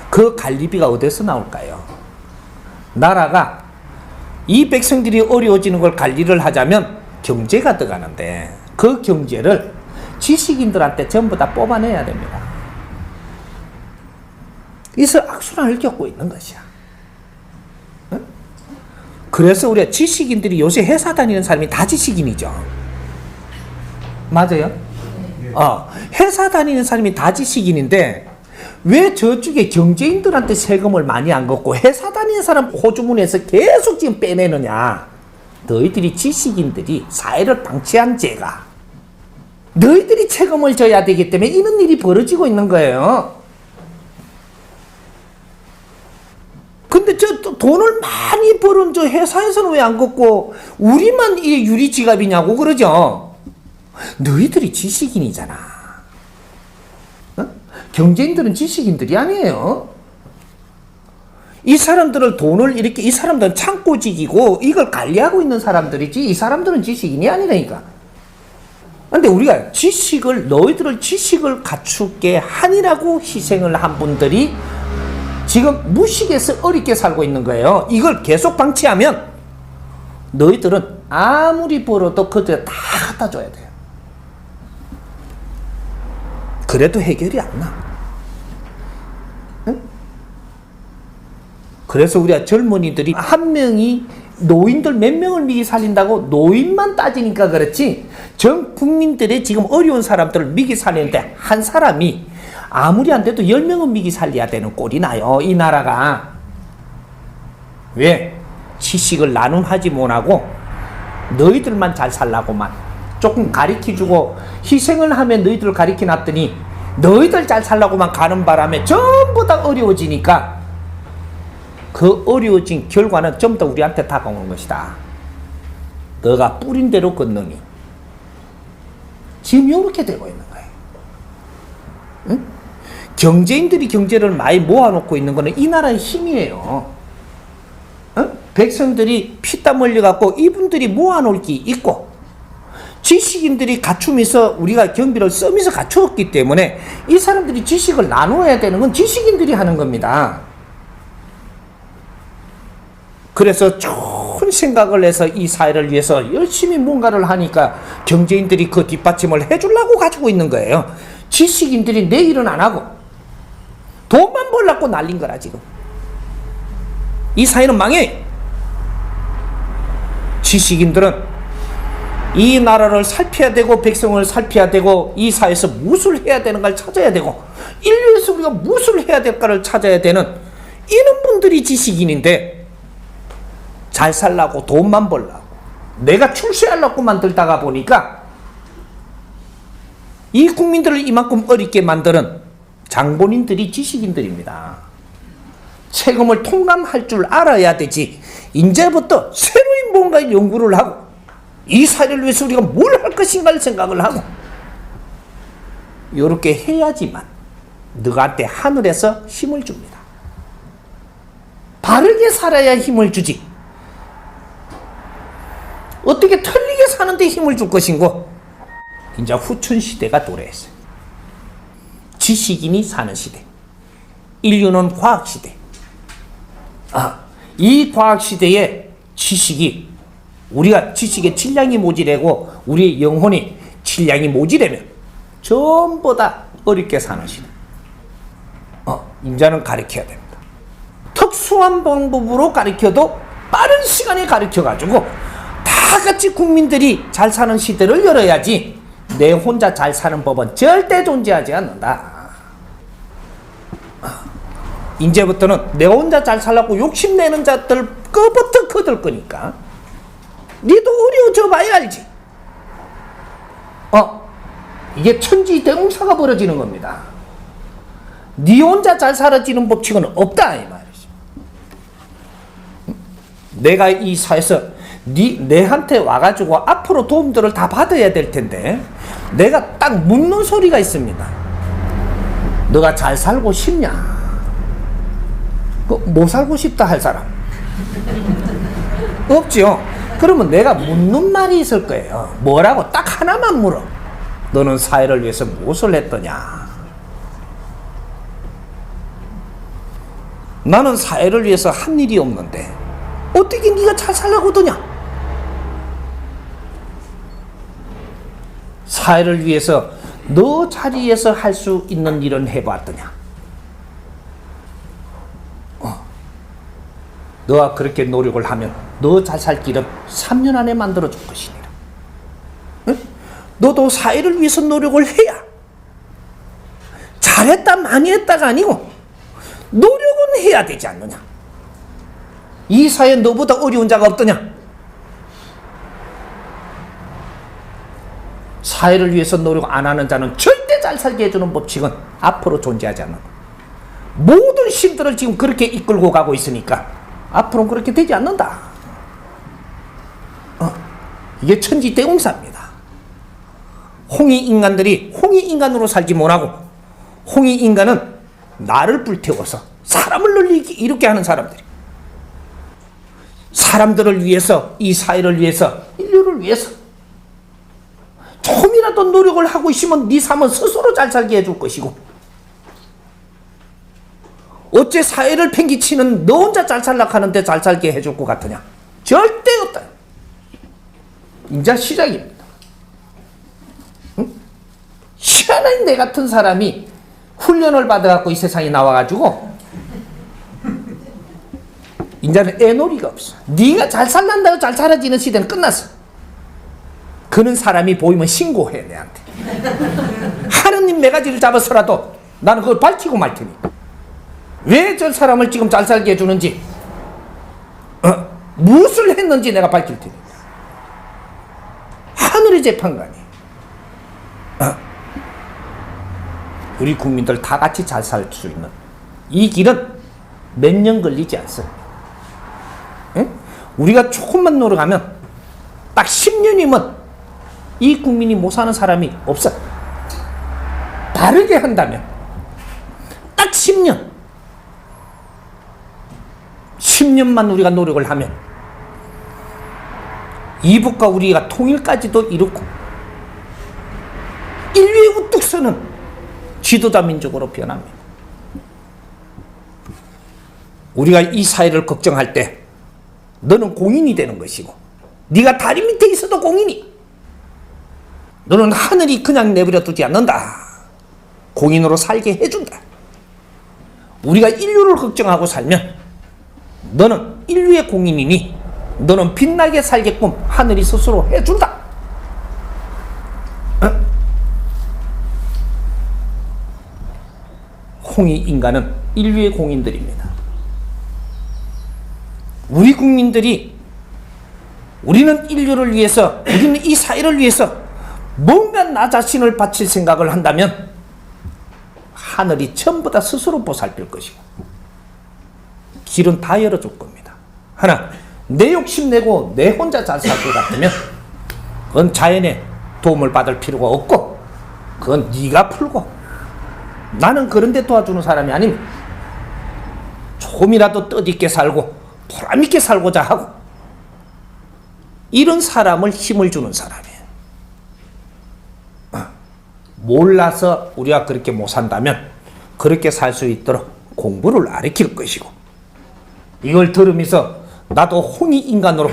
그 관리비가 어디서 나올까요? 나라가 이 백성들이 어려워지는 걸 관리를 하자면 경제가 들어가는데, 그 경제를 지식인들한테 전부 다 뽑아내야 됩니다. 그래서 악순환을 겪고 있는 것이야. 그래서 우리가 지식인들이 요새 회사 다니는 사람이 다 지식인이죠. 맞아요? 회사 다니는 사람이 다 지식인인데 왜 저쪽에 경제인들한테 세금을 많이 안 걷고 회사 다니는 사람 호주문에서 계속 지금 빼내느냐? 너희들이 지식인들이 사회를 방치한 죄가, 너희들이 세금을 져야 되기 때문에 이런 일이 벌어지고 있는 거예요. 근데 저 돈을 많이 버는 저 회사에서는 왜 안 걷고 우리만 이게 유리지갑이냐고 그러죠. 너희들이 지식인이잖아. 경제인들은 지식인들이 아니에요. 이 사람들을 돈을 이렇게, 이 사람들은 창고직이고 이걸 관리하고 있는 사람들이지 이 사람들은 지식인이 아니라니까. 근데 우리가 너희들을 지식을 갖추게 하니라고 희생을 한 분들이 지금 무식해서 어렵게 살고 있는 거예요. 이걸 계속 방치하면 너희들은 아무리 벌어도 그들 다 갖다 줘야 돼요. 그래도 해결이 안 나. 응? 그래서 우리가 젊은이들이 한 명이 노인들 몇 명을 미기 살린다고 노인만 따지니까 그렇지, 전 국민들의 지금 어려운 사람들을 미기 살리는데 한 사람이 아무리 안 돼도 10명은 미기 살려야 되는 꼴이 나요, 이 나라가. 왜? 지식을 나눔하지 못하고 너희들만 잘 살라고만 조금 가르쳐주고 희생을 하면 너희들을 가르쳐놨더니 너희들 잘 살라고만 가는 바람에 전부 다 어려워지니까 그 어려워진 결과는 전부 다 우리한테 다가오는 것이다. 너가 뿌린 대로 걷느니. 지금 이렇게 되고 있는 거예요. 응? 경제인들이 경제를 많이 모아놓고 있는 거는 이 나라의 힘이에요. 응? 백성들이 피땀 흘려갖고 이분들이 모아놓을 게 있고, 지식인들이 갖추면서 우리가 경비를 쓰면서 갖추었기 때문에 이 사람들이 지식을 나누어야 되는 건 지식인들이 하는 겁니다. 그래서 좋은 생각을 해서 이 사회를 위해서 열심히 뭔가를 하니까 경제인들이 그 뒷받침을 해주려고 가지고 있는 거예요. 지식인들이 내 일은 안 하고 돈만 벌려고 날린 거라 지금. 이 사회는 망해. 지식인들은 이 나라를 살펴야 되고 백성을 살펴야 되고 이 사회에서 무엇을 해야 되는가를 찾아야 되고 인류에서 우리가 무엇을 해야 될까를 찾아야 되는 이런 분들이 지식인인데 잘 살라고 돈만 벌라고 내가 출세하려고 만들다가 보니까 이 국민들을 이만큼 어렵게 만드는 장본인들이 지식인들입니다. 세금을 통감할 줄 알아야 되지. 이제부터 새로운 뭔가 연구를 하고 이 사회를 위해서 우리가 뭘 할 것인가를 생각을 하고 이렇게 해야지만 너한테 하늘에서 힘을 줍니다. 바르게 살아야 힘을 주지. 어떻게 틀리게 사는데 힘을 줄 것인고. 이제 후천 시대가 도래했어요. 지식인이 사는 시대. 인류는 과학 시대. 이 과학 시대에 지식이 우리가 지식의 질량이 모자라고 우리의 영혼이 질량이 모자라면 전부 다 어렵게 사는 시대. 인자는 가르쳐야 됩니다. 특수한 방법으로 가르쳐도 빠른 시간에 가르쳐가지고 다 같이 국민들이 잘 사는 시대를 열어야지 내 혼자 잘 사는 법은 절대 존재하지 않는다. 이제부터는 내 혼자 잘 살라고 욕심내는 자들 거부터 거들 거니까 니도 어려워져 봐야 알지. 이게 천지대공사가 벌어지는 겁니다. 니 혼자 잘 살아지는 법칙은 없다 이 말이지. 내가 이 사회에서 내한테 와가지고 앞으로 도움들을 다 받아야 될 텐데 내가 딱 묻는 소리가 있습니다. 너가 잘 살고 싶냐? 못 살고 싶다 할 사람 없지요. 그러면 내가 묻는 말이 있을 거예요. 뭐라고? 딱 하나만 물어. 너는 사회를 위해서 무엇을 했더냐? 나는 사회를 위해서 한 일이 없는데 어떻게 네가 잘 살라고 하더냐? 사회를 위해서 너 자리에서 할 수 있는 일은 해봤더냐? 너가 그렇게 노력을 하면 너 잘 살 길은 3년 안에 만들어줄 것이니라. 응? 너도 사회를 위해서 노력을 해야 잘했다 많이 했다가 아니고 노력은 해야 되지 않느냐. 이 사회에 너보다 어려운 자가 없더냐. 사회를 위해서 노력 안 하는 자는 절대 잘 살게 해주는 법칙은 앞으로 존재하지 않는다. 모든 신들을 지금 그렇게 이끌고 가고 있으니까 앞으로는 그렇게 되지 않는다. 이게 천지대공사입니다. 홍익인간들이 홍익인간으로 살지 못하고 홍익인간은 나를 불태워서 사람을 이렇게 하는 사람들이 사람들을 위해서 이 사회를 위해서 인류를 위해서 조금이라도 노력을 하고 있으면 네 삶은 스스로 잘 살게 해줄 것이고 어째 사회를 팽개치는 너 혼자 잘 살라고 하는데 잘 살게 해줄 것 같으냐? 절대 없다. 이제 시작입니다. 응? 희한한 내 같은 사람이 훈련을 받아갖고 이 세상에 나와가지고 이제는 애놀이가 없어. 네가 잘 살란다고 잘 살아지는 시대는 끝났어. 그런 사람이 보이면 신고해 내한테. 하느님 매가지를 잡아서라도 나는 그걸 밝히고 말 테니. 왜 저 사람을 지금 잘 살게 해주는지 무엇을 했는지 내가 밝힐 테니. 하늘의 재판관이 우리 국민들 다 같이 잘 살 수 있는 이 길은 몇 년 걸리지 않습니다. 응? 우리가 조금만 노력하면 딱 10년이면 이 국민이 못 사는 사람이 없어. 바르게 한다면 딱 10년만 우리가 노력을 하면 이북과 우리가 통일까지도 이루고 인류의 우뚝 서는 지도자 민족으로 변합니다. 우리가 이 사회를 걱정할 때 너는 공인이 되는 것이고 네가 다리 밑에 있어도 공인이. 너는 하늘이 그냥 내버려 두지 않는다. 공인으로 살게 해준다. 우리가 인류를 걱정하고 살면 너는 인류의 공인이니 너는 빛나게 살게끔 하늘이 스스로 해준다. 홍익인간은 인류의 공인들입니다. 우리 국민들이 우리는 인류를 위해서, 우리는 이 사회를 위해서 뭔가 나 자신을 바칠 생각을 한다면 하늘이 전부 다 스스로 보살필 것이고 길은 다 열어줄 겁니다. 하나, 내 욕심 내고 내 혼자 잘 살 것 같으면 그건 자연의 도움을 받을 필요가 없고 그건 네가 풀고, 나는 그런데 도와주는 사람이 아닙니다. 조금이라도 뜻있게 살고 보람있게 살고자 하고 이런 사람을 힘을 주는 사람이에요. 몰라서 우리가 그렇게 못 산다면 그렇게 살 수 있도록 공부를 가르칠 것이고, 이걸 들으면서 나도 홍익인간으로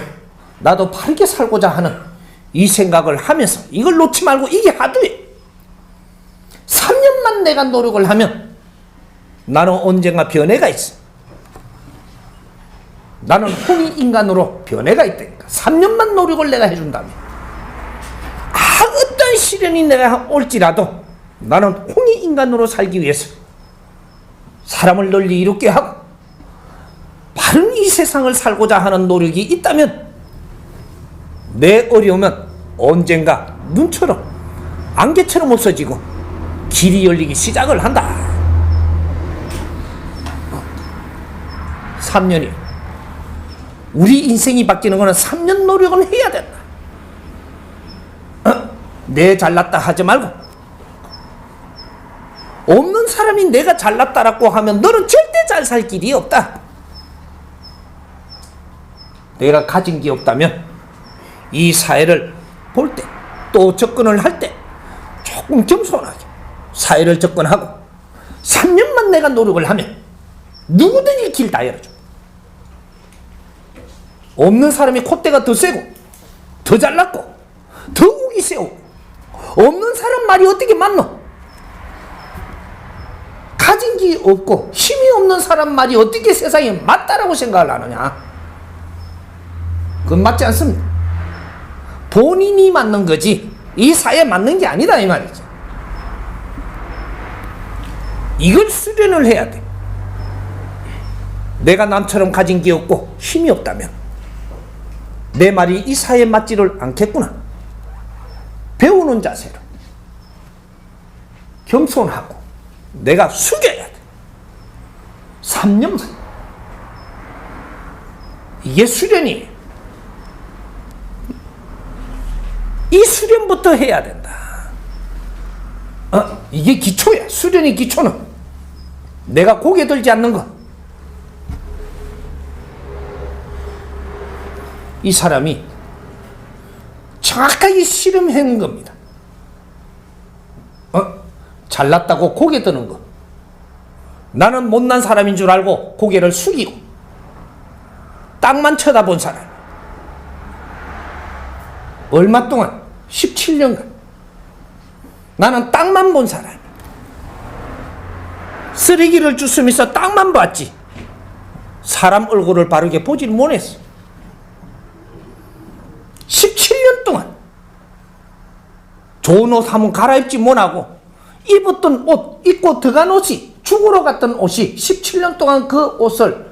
나도 바르게 살고자 하는 이 생각을 하면서 이걸 놓지 말고 이게 하도해. 3년만 내가 노력을 하면 나는 언젠가 변해가 있어. 나는 홍익인간으로 변해가 있다니까. 3년만 노력을 내가 해준다면 어떤 시련이 내가 올지라도 나는 홍익인간으로 살기 위해서 사람을 널리 이롭게 하고 바른 이 세상을 살고자 하는 노력이 있다면 내 어려움은 언젠가 눈처럼 안개처럼 없어지고 길이 열리기 시작을 한다. 3년이요. 우리 인생이 바뀌는 거는 3년 노력은 해야 된다. 내 잘났다 하지 말고, 없는 사람이 내가 잘났다라고 하면 너는 절대 잘 살 길이 없다. 내가 가진 게 없다면 이 사회를 볼 때, 또 접근을 할 때 조금 겸손하게 사회를 접근하고 3년만 내가 노력을 하면 누구든지 길 다 열어줘. 없는 사람이 콧대가 더 세고 더 잘났고 더 우기 세우고 없는 사람 말이 어떻게 맞노? 가진 게 없고 힘이 없는 사람 말이 어떻게 세상에 맞다라고 생각을 하느냐? 그건 맞지 않습니다. 본인이 맞는 거지 이 사회에 맞는 게 아니다 이 말이죠. 이걸 수련을 해야 돼. 내가 남처럼 가진 게 없고 힘이 없다면 내 말이 이 사회에 맞지를 않겠구나. 배우는 자세로 겸손하고 내가 숙여야 돼. 3년만. 이게 수련이에요. 이 수련부터 해야 된다. 이게 기초야. 수련의 기초는 내가 고개 들지 않는 것. 이 사람이 정확하게 실험한 겁니다. 잘났다고 고개 드는 거. 나는 못난 사람인 줄 알고 고개를 숙이고 땅만 쳐다본 사람. 얼마 동안? 17년간 나는 땅만 본 사람. 쓰레기를 주스면서 땅만 봤지 사람 얼굴을 바르게 보질 못했어. 17년 동안 좋은 옷 하면 갈아입지 못하고 입었던 옷, 입고 들어간 옷이, 죽으러 갔던 옷이 17년 동안 그 옷을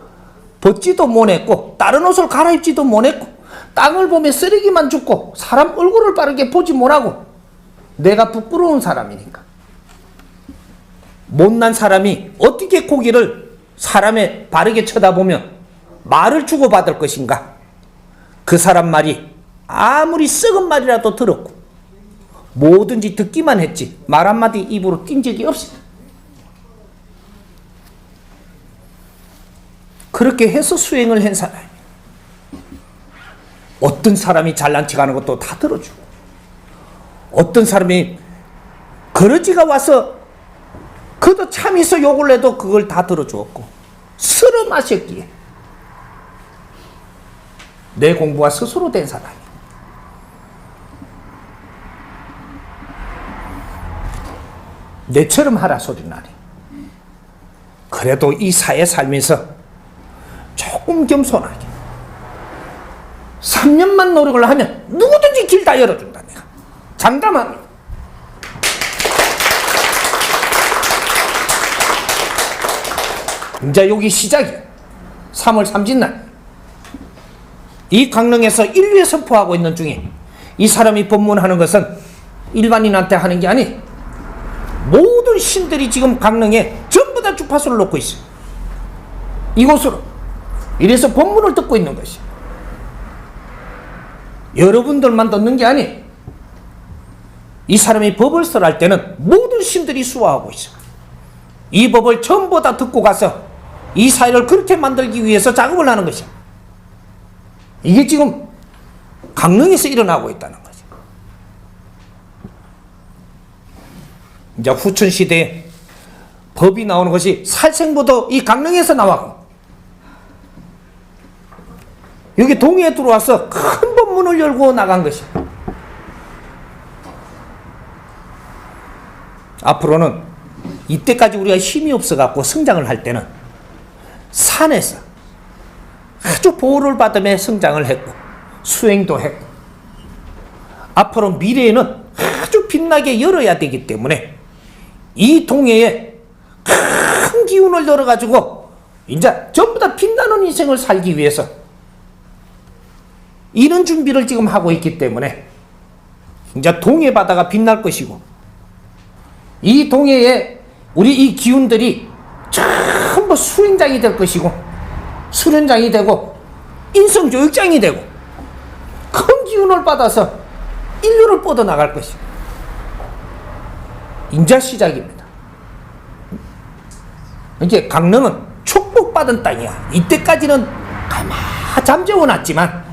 벗지도 못했고 다른 옷을 갈아입지도 못했고 땅을 보며 쓰레기만 줍고 사람 얼굴을 바르게 보지 못하고 내가 부끄러운 사람이니까. 못난 사람이 어떻게 고기를 사람에 바르게 쳐다보며 말을 주고받을 것인가? 그 사람 말이 아무리 썩은 말이라도 들었고 뭐든지 듣기만 했지 말 한마디 입으로 띈 적이 없어. 그렇게 해서 수행을 한 사람이. 어떤 사람이 잘난 척하는 것도 다 들어주고 어떤 사람이 거러지가 와서 그도 참이서 욕을 해도 그걸 다 들어주었고 스러 마셨기에 내 공부가 스스로 된 사람이. 내처럼 하라 소리 나네. 그래도 이 사회 살면서 조금 겸손하게 3년만 노력을 하면 누구든지 길 다 열어준다. 내가 장담합니다. 이제 여기 시작이야. 3월 30날 이 강릉에서 인류에 선포하고 있는 중에 이 사람이 법문하는 것은 일반인한테 하는 게 아니, 모든 신들이 지금 강릉에 전부 다 주파수를 놓고 있어요. 이곳으로. 이래서 법문을 듣고 있는 것이. 여러분들만 듣는 게 아니, 이 사람이 법을 설할 때는 모든 신들이 수화하고 있어요. 이 법을 전부 다 듣고 가서 이 사회를 그렇게 만들기 위해서 작업을 하는 것이야. 이게 지금 강릉에서 일어나고 있다는 거죠. 이제 후천 시대에 법이 나오는 것이 살생부도 이 강릉에서 나왔고, 여기 동해에 들어와서 큰 법문을 열고 나간 것이야. 앞으로는 이때까지 우리가 힘이 없어갖고 성장을 할 때는 산에서 아주 보호를 받으며 성장을 했고 수행도 했고, 앞으로 미래에는 아주 빛나게 열어야 되기 때문에 이 동해에 큰 기운을 열어가지고 이제 전부 다 빛나는 인생을 살기 위해서 이런 준비를 지금 하고 있기 때문에 이제 동해 바다가 빛날 것이고, 이 동해에 우리 이 기운들이 전부 수행장이 될 것이고, 수련장이 되고 인성교육장이 되고 큰 기운을 받아서 인류를 뻗어나갈 것이고, 인자 시작입니다. 이제 강릉은 축복받은 땅이야. 이때까지는 가만 잠재워 놨지만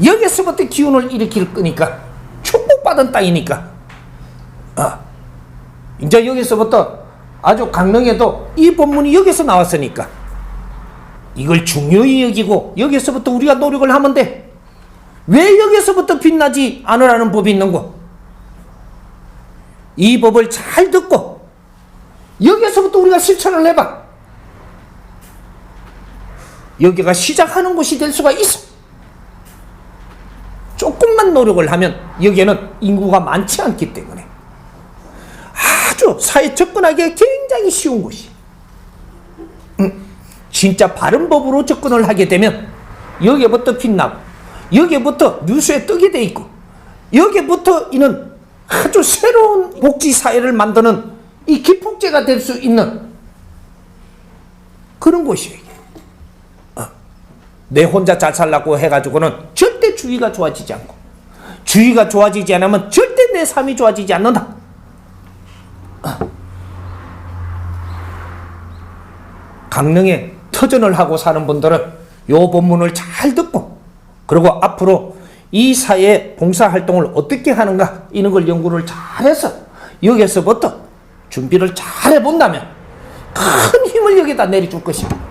여기서부터 기운을 일으킬 거니까, 축복받은 땅이니까, 이제 여기서부터 아주 강릉에도 이 법문이 여기서 나왔으니까 이걸 중요히 여기고 여기서부터 우리가 노력을 하면 돼. 왜 여기서부터 빛나지 않으라는 법이 있는 거? 이 법을 잘 듣고 여기서부터 우리가 실천을 해봐. 여기가 시작하는 곳이 될 수가 있어. 조금만 노력을 하면 여기에는 인구가 많지 않기 때문에 아주 사회 접근하기에 굉장히 쉬운 곳이. 진짜 바른 법으로 접근을 하게 되면 여기부터 빛나고, 여기부터 뉴스에 뜨게 돼 있고, 여기부터 이는 아주 새로운 복지 사회를 만드는 이 기폭제가 될 수 있는 그런 곳이에요. 내 혼자 잘 살라고 해가지고는 절대 주위가 좋아지지 않고, 주위가 좋아지지 않으면 절대 내 삶이 좋아지지 않는다. 강릉에 터전을 하고 사는 분들은 요 본문을 잘 듣고, 그리고 앞으로 이 사회의 봉사활동을 어떻게 하는가 이런 걸 연구를 잘해서 여기서부터 준비를 잘 해본다면 큰 힘을 여기다 내려줄 것입니다.